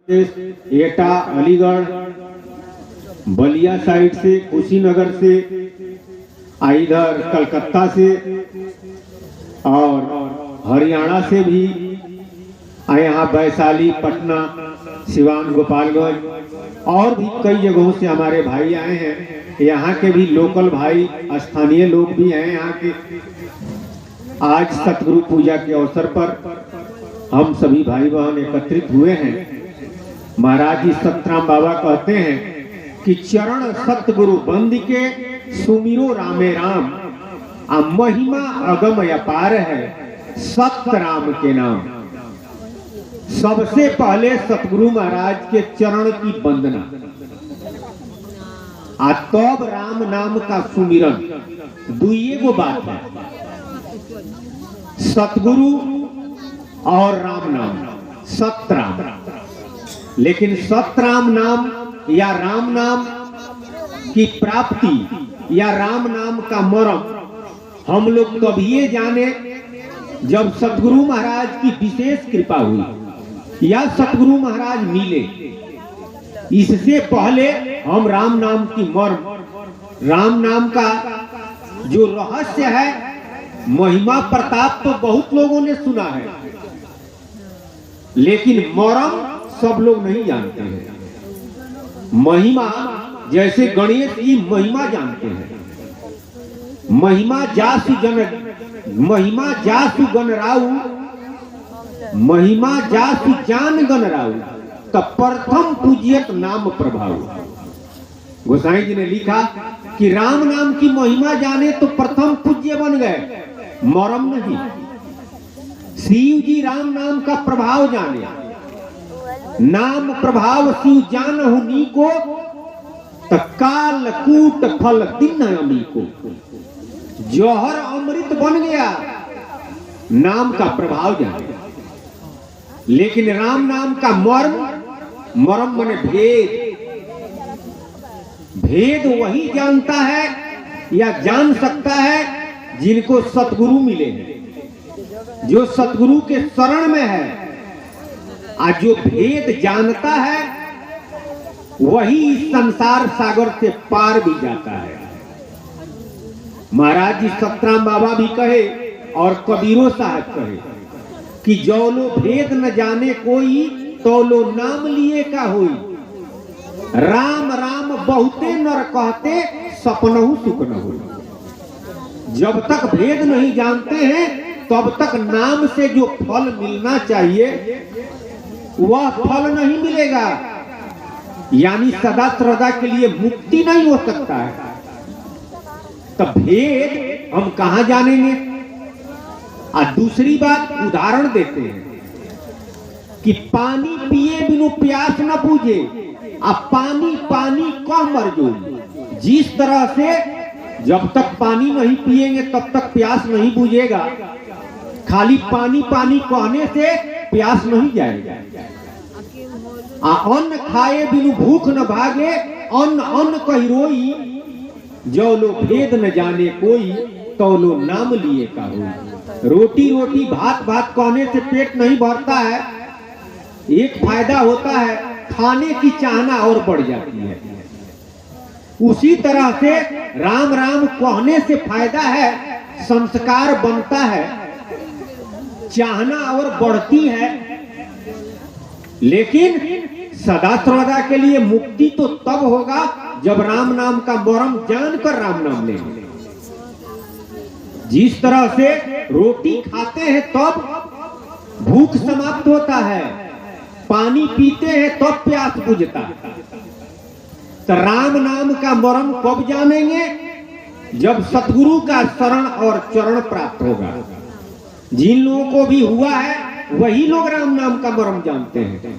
एटा, Aligarh, Ballia side से, कुशीनगर से, इधर कलकत्ता से और हरियाणा से भी, यहाँ वैशाली, पटना, सिवान, गोपालगंज और भी कई जगहों से हमारे भाई आए हैं। यहाँ के भी लोकल भाई, स्थानीय लोग भी हैं यहाँ के। आज सतगुरु पूजा के अवसर पर हम सभी भाई बहन एकत्रित हुए हैं। महाराज जी सतराम बाबा कहते हैं कि चरण सतगुरु बंद के सुमिरो रामे राम, महिमा अगम अपार है सत राम के नाम। सबसे पहले सतगुरु महाराज के चरण की वंदना, तब राम नाम का सुमिरन। दुइये गो बात है, सतगुरु और राम नाम, सतराम। लेकिन सतराम नाम या राम नाम की प्राप्ति या राम नाम का मर्म हम लोग तभी जाने जब सतगुरु महाराज की विशेष कृपा हुई या सतगुरु महाराज मिले। इससे पहले हम राम नाम की मर्म, राम नाम का जो रहस्य है, महिमा प्रताप तो बहुत लोगों ने सुना है, लेकिन मर्म सब लोग नहीं जानते हैं। महिमा जैसे गणेश की महिमा जानते हैं, महिमा जासु गण राउ, महिमा जासु जान गण राउ, तब प्रथम पूज्यत नाम प्रभाव। गोसाई जी ने लिखा कि राम नाम की महिमा जाने तो प्रथम पूज्य बन गए, मरम नहीं। शिव जी राम नाम का प्रभाव जाने, नाम प्रभाव शिव जान हुनी को, काल कूट फल दिन अमी को। जौहर अमृत बन गया नाम का प्रभाव जाने। लेकिन राम नाम का मर्म माने भेद, भेद वही जानता है या जान सकता है जिनको सतगुरु मिले हैं, जो सतगुरु के शरण में है। आज जो भेद जानता है वही संसार सागर से पार भी जाता है। महाराज जी सतराम बाबा भी कहे और कबीरो साहब कहे कि जो लो भेद न जाने कोई, तो लो नाम लिए का होई। राम राम बहुते नर कहते, सपनहु सुख न होई। जब तक भेद नहीं जानते हैं तब तक नाम से जो फल मिलना चाहिए वह फल नहीं मिलेगा, यानी सदा श्रद्धा के लिए मुक्ति नहीं हो सकता है। तब भेद हम कहां जानेंगे? दूसरी बात उदाहरण देते हैं कि पानी पिए बिनु प्यास न बुझे, पानी पानी कह मर जो। जिस तरह से जब तक पानी नहीं पिएंगे तब तक प्यास नहीं बुझेगा, खाली पानी पानी कहने से प्यास नहीं जाएगा। अन्न खाए बिनु भूख न भागे, अन्न अन्न कही रोई। जो लो भेद न जाने कोई, तो लो नाम लिए का होई। रोटी रोटी भात भात कहने से पेट नहीं भरता है। एक फायदा होता है, खाने की चाहना और बढ़ जाती है। उसी तरह से राम राम कहने से फायदा है, संस्कार बनता है, चाहना और बढ़ती है। लेकिन सदा श्रद्धा के लिए मुक्ति तो तब होगा जब राम नाम का मर्म जानकर राम नाम लेंगे। जिस तरह से रोटी खाते हैं तब भूख समाप्त होता है, पानी पीते हैं तब प्यास बुझता है। तो राम नाम का मर्म कब जानेंगे? जब सतगुरु का शरण और चरण प्राप्त होगा। जिन लोगों को भी हुआ है वही लोग राम नाम का मर्म जानते हैं।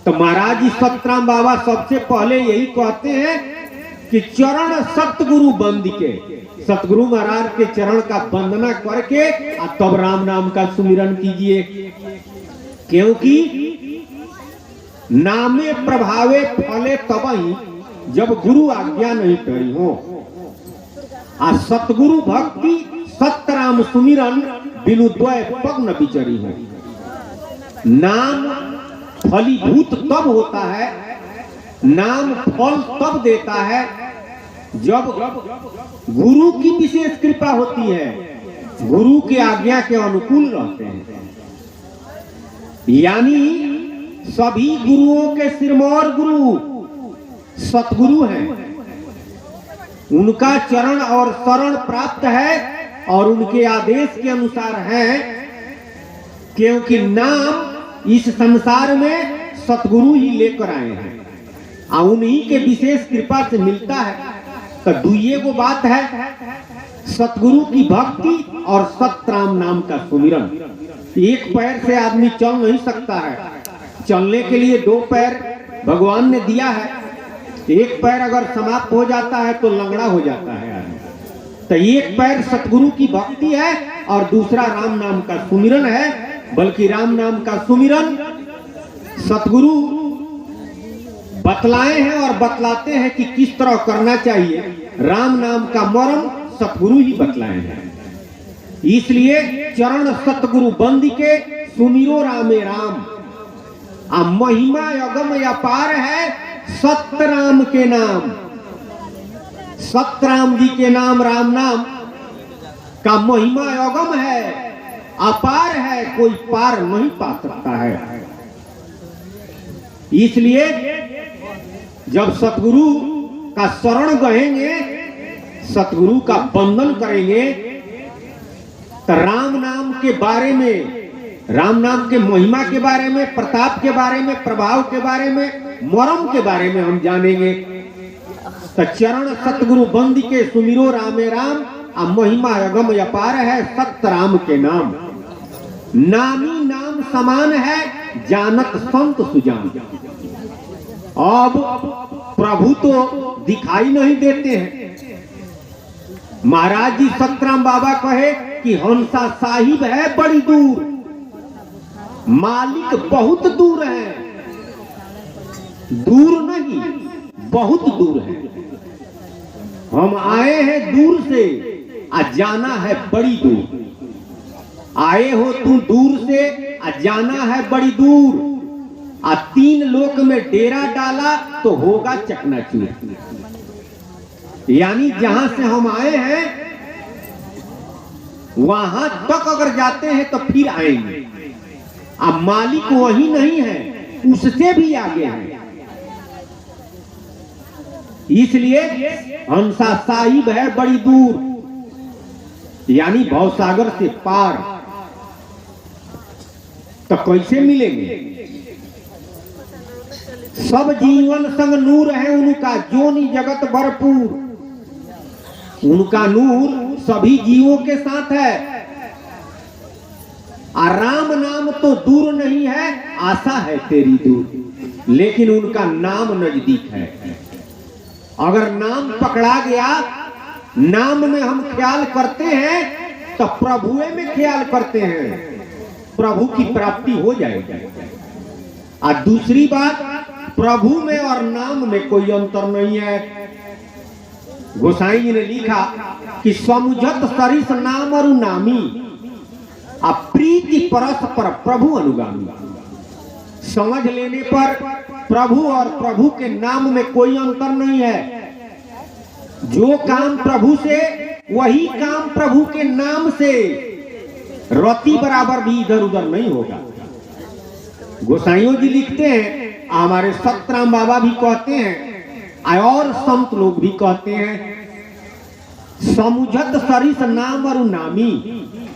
तो महाराज जी सतराम बाबा सबसे पहले यही कहते हैं कि चरण सतगुरु बंद के, सतगुरु महाराज के चरण का वंदना करके तब राम नाम का सुमिरन कीजिए। क्योंकि नामे प्रभावे फले तबही, जब गुरु आज्ञा नहीं करी हो। सतगुरु भक्ति सतराम सुमिरन बिनु द्वय पग न बिचरी हो। नाम फलीभूत तब होता है, नाम फल तब देता है जब गुरु की विशेष कृपा होती है, गुरु के आज्ञा के अनुकूल रहते हैं। यानी सभी गुरुओं के सिरमौर गुरु सतगुरु हैं, उनका चरण और शरण प्राप्त है और उनके आदेश के अनुसार है, क्योंकि नाम इस संसार में सतगुरु ही लेकर आए हैं और उन्हीं के विशेष कृपा से मिलता है। तो दुइये वो बात है, सतगुरु की भक्ति और सतराम नाम का सुमिरन। एक पैर से आदमी चल नहीं सकता है, चलने के लिए दो पैर भगवान ने दिया है, एक पैर अगर समाप्त हो जाता है तो लंगड़ा हो जाता है आदमी। तो एक पैर सतगुरु की भक्ति है और दूसरा राम नाम का सुमिरन है, बल्कि राम नाम का सुमिरन सतगुरु बतलाए हैं और बतलाते हैं कि किस तरह करना चाहिए। राम नाम का मर्म सतगुरु ही बतलाए हैं, इसलिए चरण सतगुरु बंदी के सुमिरो रामे राम। महिमा अगम अपार है सतराम के नाम। सतराम जी के नाम राम नाम का महिमा अगम है, अपार है, कोई पार नहीं पा सकता है। इसलिए जब सतगुरु का शरण गहेंगे, सतगुरु का वंदन करेंगे, तो राम नाम के बारे में, राम नाम के महिमा के बारे में, प्रताप के बारे में, प्रभाव के बारे में, मरम के बारे में हम जानेंगे। तो चरण सतगुरु बंदी के सुमिरो रामे राम, महिमा अगम अपार है सतराम के नाम। नामी नाम समान है जानत संत सुजान। अब प्रभु तो दिखाई नहीं देते हैं। महाराज जी सतराम बाबा कहे कि हंसा साहिब है बड़ी दूर, मालिक बहुत दूर है। दूर नहीं, बहुत दूर है। हम आए हैं दूर से, आज जाना है बड़ी दूर। आए हो तू दूर से, आज जाना है बड़ी दूर। आज 3 लोक में डेरा डाला तो होगा चकनाचूर। यानी जहां से हम आए हैं वहां तक अगर जाते हैं तो फिर आएंगे। अब मालिक वही नहीं है, उससे भी आगे है। इसलिए हंसा साहिब है बड़ी दूर, यानी भवसागर से पार। तो कैसे मिलेंगे? सब जीवन संग नूर है उनका, जोनी जगत भरपूर। उनका नूर सभी जीवों के साथ है। राम नाम तो दूर नहीं है, आशा है तेरी दूर, लेकिन उनका नाम नजदीक है। अगर नाम पकड़ा गया, नाम में हम ख्याल करते हैं तो प्रभुए में ख्याल करते हैं, प्रभु की प्राप्ति हो जाएगी। और दूसरी बात, प्रभु में और नाम में कोई अंतर नहीं है। गोसाई जी ने लिखा कि समुझत सरिस नाम और नामी, प्रीति परस्पर प्रभु अनुगामी। समझ लेने पर प्रभु और प्रभु के नाम में कोई अंतर नहीं है। जो काम प्रभु से, वही काम प्रभु के नाम से। रति बराबर भी इधर उधर नहीं होगा। गोसाइयों जी लिखते हैं, हमारे सतराम बाबा भी कहते हैं और संत लोग भी कहते हैं, समुझत सरिस नाम और नामी,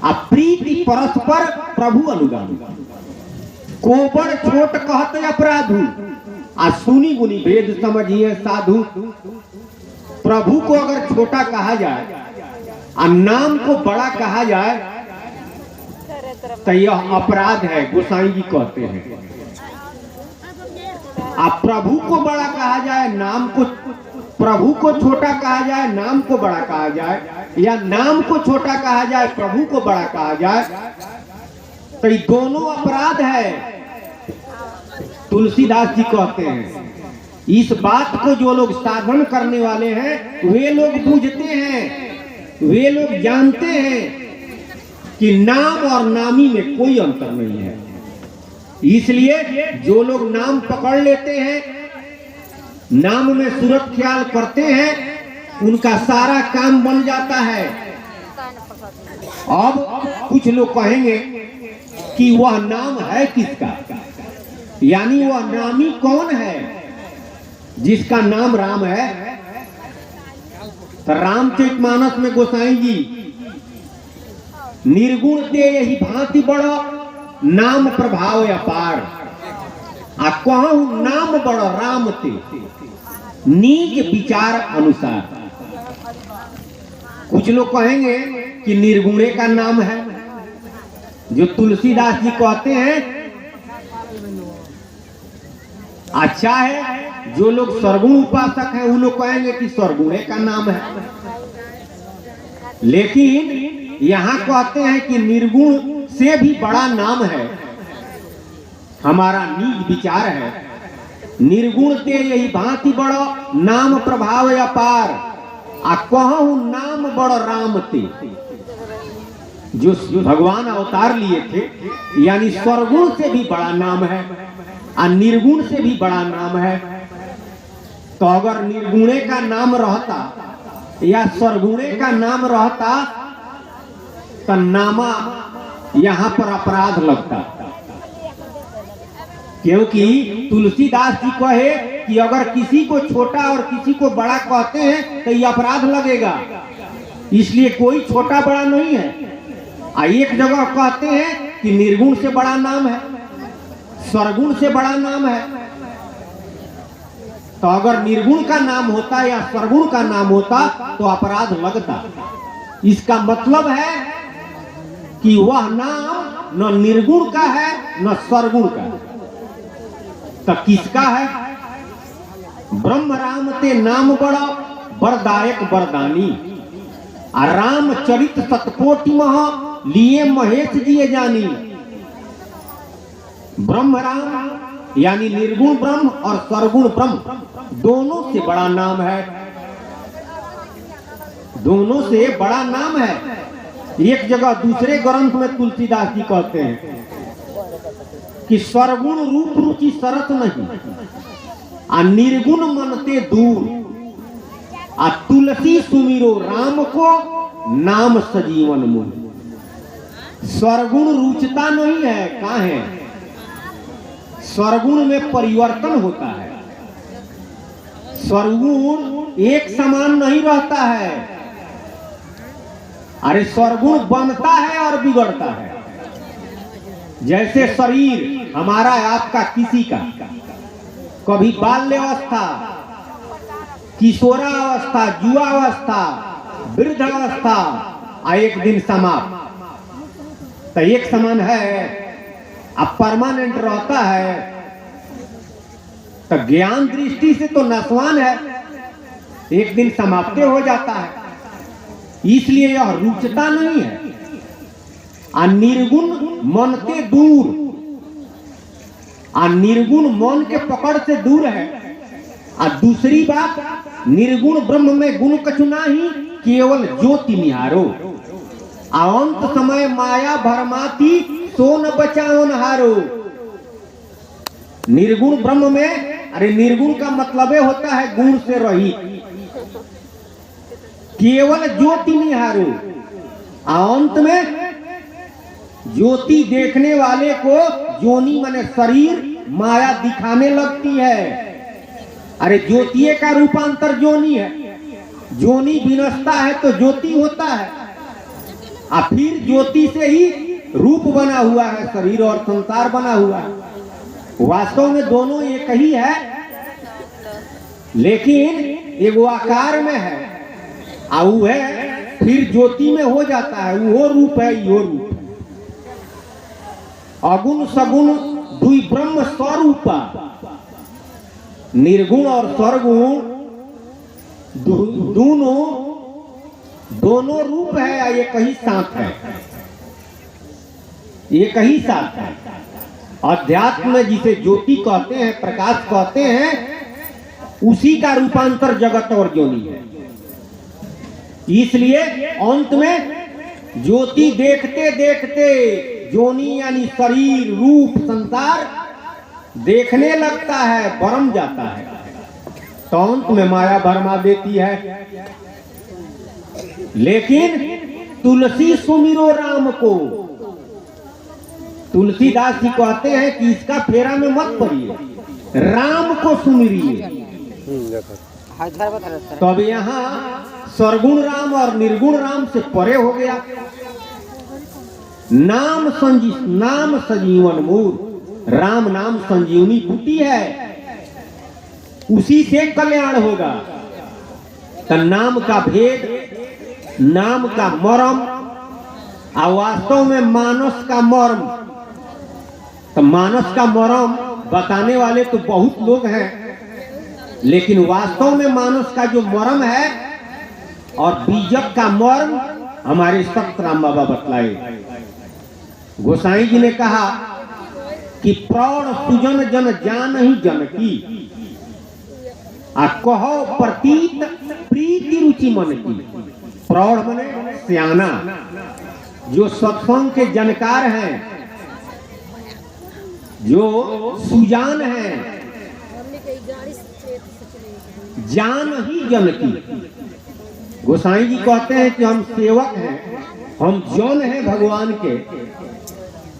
प्रीति परस्पर प्रभु अनुगामी। कोबड़ छोट कहते अपराधु, सुनी गुनी भेद समझिए साधु। प्रभु को अगर छोटा कहा जाए और नाम को बड़ा कहा जाए तो यह अपराध है, गोसाई जी कहते हैं। प्रभु को बड़ा कहा जाए, नाम को, प्रभु को छोटा कहा जाए, नाम को बड़ा कहा जाए, या नाम को छोटा कहा जाए, प्रभु को बड़ा कहा जाए, तो ये दोनों अपराध है। तुलसीदास जी कहते हैं, इस बात को जो लोग साधन करने वाले हैं वे लोग बूझते हैं, वे लोग जानते हैं कि नाम और नामी में कोई अंतर नहीं है। इसलिए जो लोग नाम पकड़ लेते हैं, नाम में सूरत ख्याल करते हैं, उनका सारा काम बन जाता है। अब कुछ लोग कहेंगे कि वह नाम है किसका, यानी वह नामी कौन है जिसका नाम राम है। तो रामचरितमानस में गोसाई जी निर्गुण ते यही भांति बड़ो नाम प्रभाव अपार, आ कहूं नाम बड़ो राम ते निज विचार अनुसार। कुछ लोग कहेंगे कि निर्गुणे का नाम है, जो तुलसीदास जी कहते हैं अच्छा है। जो लोग सर्वगुण उपासक हैं, उन लोग कहेंगे कि सर्वगुणे का नाम है। लेकिन यहाँ कहते हैं कि निर्गुण से भी बड़ा नाम है, हमारा निज विचार है। निर्गुण ते यही भांति बड़ो नाम प्रभाव अपार, आ कहूं नाम बड़ो राम ते। जो भगवान अवतार लिए थे, यानी सर्वगुण से भी बड़ा नाम है और निर्गुण से भी बड़ा नाम है। तो अगर निर्गुणे का नाम रहता या सर्वगुणे का नाम रहता तो नामा यहाँ पर अपराध लगता, क्योंकि तुलसीदास जी कहे कि अगर किसी को छोटा और किसी को बड़ा कहते हैं तो ये अपराध लगेगा। इसलिए कोई छोटा बड़ा नहीं है। एक जगह कहते हैं कि निर्गुण से बड़ा नाम है, सर्वगुण से बड़ा नाम है। तो अगर निर्गुण का नाम होता या सर्वगुण का नाम होता तो अपराध लगता। इसका मतलब है कि वह नाम न निर्गुण का है न सर्वगुण का। तो किसका है? ब्रह्म राम ते नाम बड़ा वरदायक वरदानी, आ राम चरित सतकोटि मह लिए महेश जिए जानी। ब्रह्म राम यानी निर्गुण ब्रह्म और सर्वगुण ब्रह्म दोनों से बड़ा नाम है, दोनों से बड़ा नाम है। एक जगह दूसरे ग्रंथ में तुलसीदास जी कहते हैं कि सर्वगुण रूप रुचि सरस नहीं, आ निर्गुण मनते दूर, आ तुलसी सुमिरो राम को नाम सजीवन मूल। सर्वगुण रुचता नहीं है, कहाँ है? सर्वगुण में परिवर्तन होता है। सर्वगुण एक समान नहीं रहता है। अरे सर्वगुण बनता है और बिगड़ता है। जैसे शरीर हमारा आपका किसी का कभी बाल्यावस्था, किशोरावस्था, युवावस्था, वृद्धावस्था, एक दिन समाप्त। तो एक समान है, अब परमानेंट रहता है। तो ज्ञान दृष्टि से तो नस्वान है, एक दिन समाप्त हो जाता है। इसलिए यह रुचता नहीं है। आ निर्गुण मनते दूर, आ निर्गुण मन के पकड़ से दूर है। आ दूसरी बात, निर्गुण ब्रह्म में गुण कछु नाही, केवल ज्योति निहारो। आ अंत समय माया भरमाती, सो न बचाओन हारो। निर्गुण ब्रह्म में, अरे निर्गुण का मतलब होता है गुण से रहित, केवल ज्योति निहारो। अंत में ज्योति देखने वाले को जोनी माने शरीर माया दिखाने लगती है। अरे ज्योति का रूपांतर जोनी है। जोनी विनष्टा है तो ज्योति होता है, और फिर ज्योति से ही रूप बना हुआ है, शरीर और संसार बना हुआ है। वास्तव में दोनों एक ही है, लेकिन एगो आकार में है, और वो है फिर ज्योति में हो जाता है। वो रूप है, यो रूप। अगुण सगुण दुई ब्रह्म स्वरूपा, निर्गुण और सर्वगुण दोनों रूप है, एक ही साथ है, एक ही साथ है। अध्यात्म में जिसे ज्योति कहते हैं, प्रकाश कहते हैं, उसी का रूपांतर जगत और जोनी है। इसलिए अंत में ज्योति देखते देखते जोनी यानी शरीर, रूप, संसार देखने लगता है, भरम जाता है, तो अंत में माया भरमा देती है। लेकिन तुलसी सुमिरो राम को, तुलसीदास जी कहते हैं कि इसका फेरा में मत पड़िए, राम को सुमिरिए। तो अब यहाँ सरगुण राम और निर्गुण राम से परे हो गया। नाम संजीवन मूर, राम नाम संजीवनी बूटी है, उसी से कल्याण होगा। तो नाम का भेद, नाम का मर्म और वास्तव में मानस का मर्म। तो मानस का मर्म बताने वाले तो बहुत लोग हैं, लेकिन वास्तव में मानस का जो मर्म है और बीजक का मर्म हमारे सख्त राम बाबा बतलाए। गोसाई जी ने कहा कि प्रौढ़ सुजन जन जान ही जन की, आ कहो प्रतीत प्रीति रुचि मन की। प्रौढ़ मने सियाना, जो सत्संग के जानकार हैं, जो सुजान हैं, जान ही जन की। गोसाई जी कहते हैं कि हम सेवक हैं, हम जन हैं भगवान के,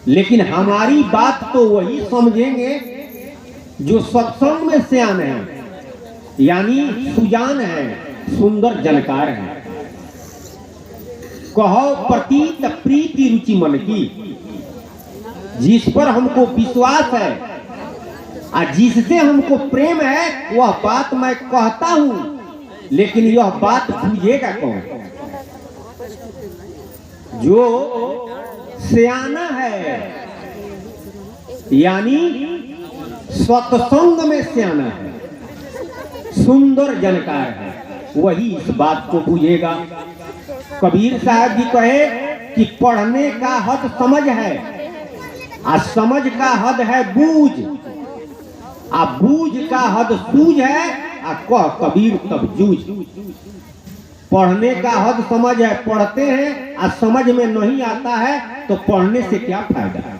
लेकिन हमारी बात तो वही समझेंगे जो सत्संग में सियान है, यानी सुजान है, सुंदर जानकार है। कहो प्रतीत प्रीति रुचि मन की, जिस पर हमको विश्वास है और जिससे हमको प्रेम है, वह बात मैं कहता हूं, लेकिन यह बात बुझेगा कौन? जो सियाना है, यानी सत्संग में सियाना है, सुंदर जानकार है, वही इस बात को बुझेगा। कबीर साहब जी कहे कि पढ़ने का हद समझ है, आ समझ का हद है बूझ, आ बूझ का हद सूझ है, आ कह कबीर तब जूझ। पढ़ने का हद समझ है, पढ़ते हैं, आ समझ में नहीं आता है, तो पढ़ने से क्या फायदा है?